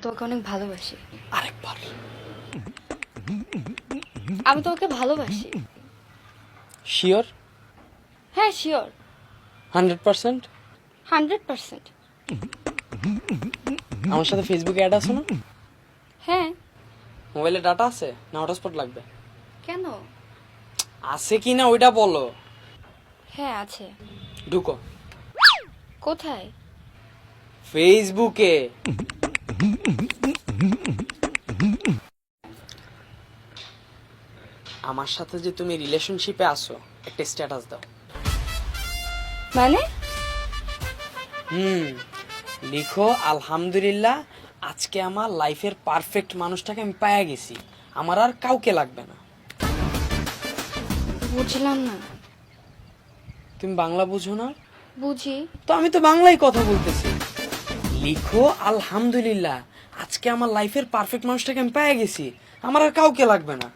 তোকে অনেক ভালোবাসি। আরেকবার। আমি তোকে ভালোবাসি। শিওর? হ্যাঁ শিওর। 100%? 100%। আমার সাথে ফেসবুকে অ্যাড আছে না? হ্যাঁ। মোবাইলে ডাটা আছে না হটস্পট লাগবে? কেন? আছে কি না ওইটা বলো। হ্যাঁ আছে। ঢুকো। কোথায়? ফেসবুকে। আমার সাথে যে তুমি রিলেশনশিপে আছো একটা স্ট্যাটাস দাও। মানে? লিখো আলহামদুলিল্লাহ আজকে আমার লাইফের পারফেক্ট মানুষটাকে আমি পায়া গেছি, আমার আর কাউকে লাগবে না। বুঝলাম না। তুমি বাংলা বুঝো না? বুঝি। তো আমি তো বাংলায় কথা বলতেছি। লিখো আলহামদুলিল্লাহ আজকে আমার লাইফের পারফেক্ট মানুষটাকে আমি পেয়ে গেছি, আমার আর কাউকে লাগবে না।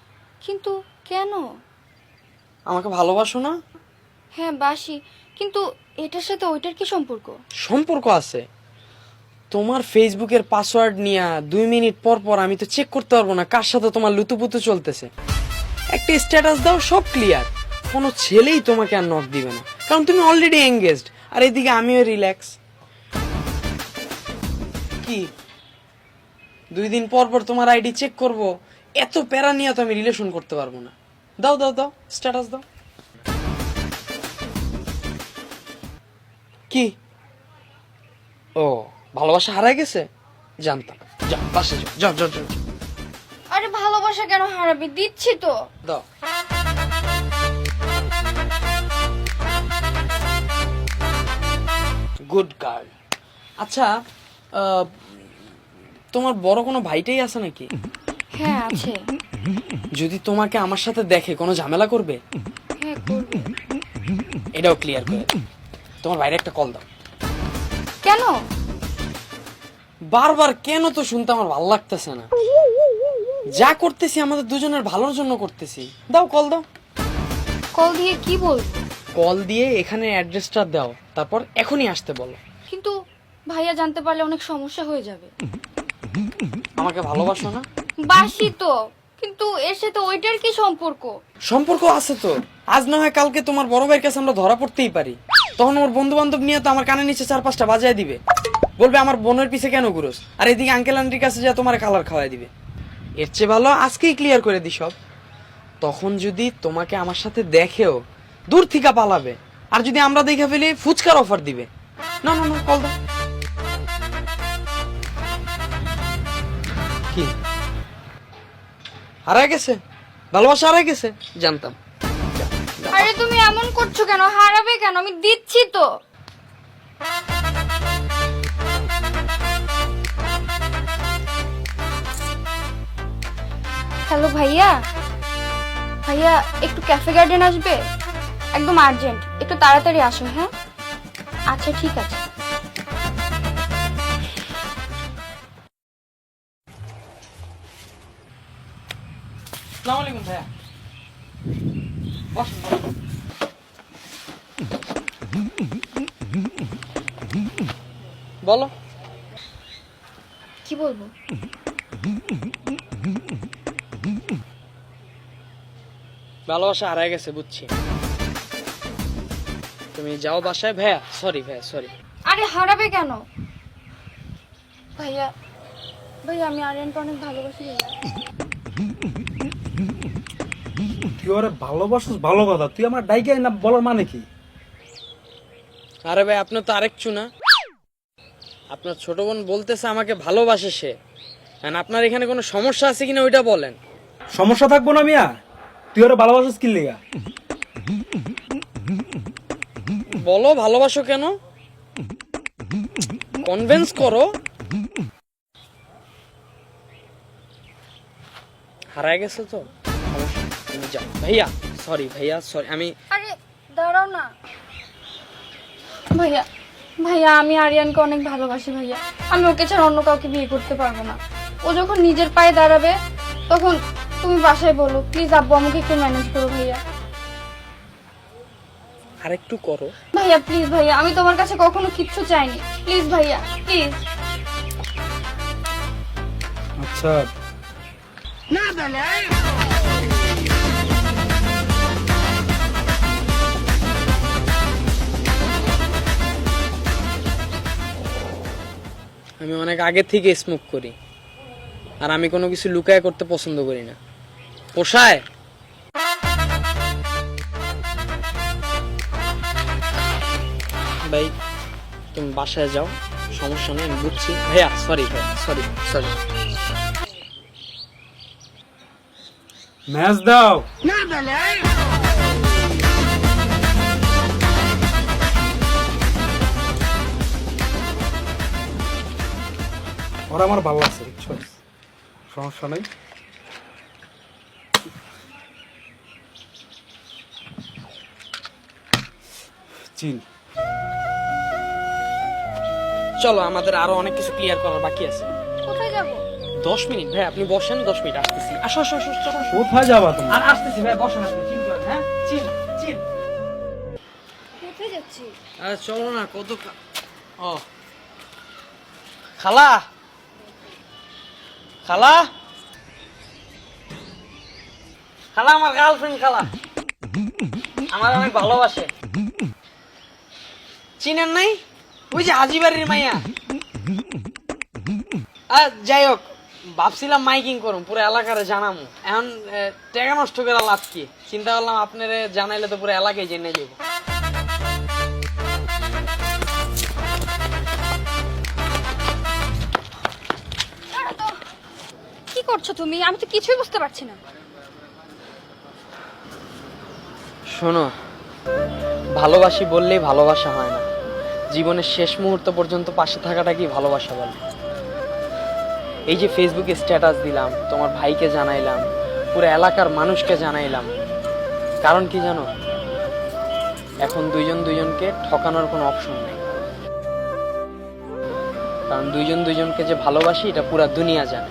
কিন্তু কেন? আমাকে ভালোবাসো না? হ্যাঁ বাসি, কিন্তু এটার সাথে ওইটার কি সম্পর্ক? সম্পর্ক আছে। তোমার ফেসবুকের পাসওয়ার্ড নিয়ে 2 মিনিট পর পর আমি তো চেক করতে পারবো না কার সাথে তোমার লুতুপুতু চলতেছে। একটা স্ট্যাটাস দাও, সব ক্লিয়ার। কোনো ছেলেই তোমাকে আর নক দিবে না, কারণ তুমি অলরেডি এঙ্গেজড, আর এদিকে আমিও রিল্যাক্স। কি 2 দিন পর পর তোমার আইডি চেক করব? এত প্যারা নিয়ে তো আমি রিলেশন করতে পারবো না। দাও দাও দাও স্ট্যাটাস দাও। কি? ও ভালোবাসা হারায় গেছে? জানতাম। যাও বাসে যাও যাও যাও যাও। আরে ভালোবাসা কেন হারাবি? দিচ্ছি তো। দাও। Good girl. আচ্ছা তোমার বড় কোনো ভাইটাই আছে নাকি? হ্যাঁ আছে। যদি তোমাকে আমার সাথে দেখে কোনো ঝামেলা করবে? হ্যাঁ করবে। এটাও ক্লিয়ার করে দাও। তোমার ভাইরে একটা কল দাও। কেন? বারবার কেন তো শুনতে আমার ভালো লাগতেছে না। যা করতেছি আমাদের দুজনের ভালোর জন্য করতেছি। দাও কল দাও। কল দিয়ে কি বলবো? কল দিয়ে এখানে অ্যাড্রেসটা দাও, তারপর এখনই আসতে বলো। কিন্তু ভাইয়া জানতে পারলে অনেক সমস্যা হয়ে যাবে। আমাকে ভালোবাসো না? বাসি তো, কিন্তু এর সাথে ওইটার কি সম্পর্ক? সম্পর্ক আছে তো। আজ না হয় কালকে তোমার বড় ভাইয়ের কাছে আমরা ধরা পড়তেই পারি। তখন ওর বন্ধু বান্ধব নিয়ে তো আমার কানে নিচে 4-5টা বাজায় দিবে, বলবে আমার বোনের পিছে কেন ঘুরোস, আর এদিকে আঙ্কেল আন্টির কাছে যা তোমার কালার খাওয়াই দিবে। এর চেয়ে ভালো আজকেই ক্লিয়ার করে দি সব। তখন যদি তোমাকে আমার সাথে দেখেও দূর থেকে পালাবে, আর যদি আমরা দেখে ফেলি ফুচকার অফার দিবে। না না না কল দাও। কি হারায় গেছে? ভালোবাসা হারায় গেছে? জানতাম। আরে তুমি এমন করছো কেন? হারাবে কেন? আমি দিচ্ছি তো। হ্যালো ভাইয়া। ভাইয়া একটু ক্যাফে গার্ডেন আসবে? একদম আর্জেন্ট, একটু তাড়াতাড়ি আসো। হ্যাঁ আচ্ছা ঠিক আছে। আসসালামু আলাইকুম ভাইয়া। বসুন, বসুন। বলো। কি বলবো? ভালোবাসা হারায় গেছে বুঝছি। তুমি যাও বাসায়। ভাইয়া সরি, ভাইয়া সরি। আরে হারাবে কেন? ভাইয়া ভাইয়া আমি আরিয়ানকে অনেক ভালোবাসি ভাইয়া। তুই ওরে ভালোবাসিস ভালো কথা, তুই আমার ডাইকে না বলার মানে কি? আরে ভাই আপনি তো আরেকটু না। আপনার ছোট বোন বলতেছে আমাকে ভালোবাসে সে। আপনার এখানে কোনো সমস্যা আছে কিনা ওইটা বলেন। সমস্যা থাকবো না মিয়া? তুই ওরে ভালোবাসিস কি লেগা? বলো ভালোবাসো কেন, কনভিন্স করো। হারায় গেছে তো সমস্যা, তুমি যাও। ভাইয়া সরি, ভাইয়া সরি। আমি আরে দাঁড়াও না ভাইয়া। ভাইয়া আমি আরিয়ানকে অনেক ভালোবাসি ভাইয়া। আমি ওকে ছাড়া অন্য কাউকে বিয়ে করতে পারবো না। ও যখন নিজের পায়ে দাঁড়াবে তখন তুমি বাসায় বলো প্লিজ আব্বু আমাকে একটু ম্যানেজ করো ভাইয়া। আরেকটু করো ভাইয়া প্লিজ ভাইয়া, আমি তোমার কাছে কখনো কিচ্ছু চাইনি। প্লিজ ভাইয়া প্লিজ। আচ্ছা আমি অনেক আগে থেকে স্মোক করি, আর আমি কোনো কিছু লুকায় করতে পছন্দ করি না। পোষায়? ভাই তুমি বাসায় যাও, সমস্যা নেই, আমি বুঝছি। ভাইয়া সরি সরি সরি। ম্যাচ দাও। ওরা আমার ভালো লাগছে, বুঝছো? সমস্যা নেই। চিল। চলো, আমাদের আরো অনেক কিছু ক্লিয়ার করার বাকি আছে। কোথায় যাব? 10 মিনিট ভাই, আপনি বসেন, 10 মিনিট আসতেছি। আসো আসো আসো চলো। কোথায় যাবা তুমি? আর আসতেছি ভাই, বসেন আপনি, চিল করেন। হ্যাঁ চিল চিল। কোথায় যাচ্ছি? আরে চলো না, কত ও খালা, খালা, খালা, আমার গার্লফ্রেন্ড খালা, আমার অনেক ভালোবাসে। চিনেন নাই? ওই যে হাজি বাড়ির মাইয়া। যাই হোক, ভাবছিলাম মাইকিং করুম, পুরো এলাকারে জানামু। এখন টাকা নষ্ট করে লাভ কি? চিন্তা করলাম আপনারে জানাইলে তো পুরো এলাকায় জেনে যাবো। কি করছো তুমি? আমি তো কিছুই বুঝতে পারছি না। শোনো, ভালোবাসি বললেই ভালোবাসা হয় না, জীবনের শেষ মুহূর্ত পর্যন্ত পাশে থাকাটাকেই ভালোবাসা বলে। এই যে ফেসবুকে স্ট্যাটাস দিলাম, তোমার ভাইকে জানাইলাম, পুরো এলাকার মানুষকে জানাইলাম, কারণ কি জানো? এখন দুইজন দুইজনকে ঠকানোর কোনো অপশন নেই, কারণ দুইজন দুইজনকে যে ভালোবাসি এটা পুরা দুনিয়া জানে।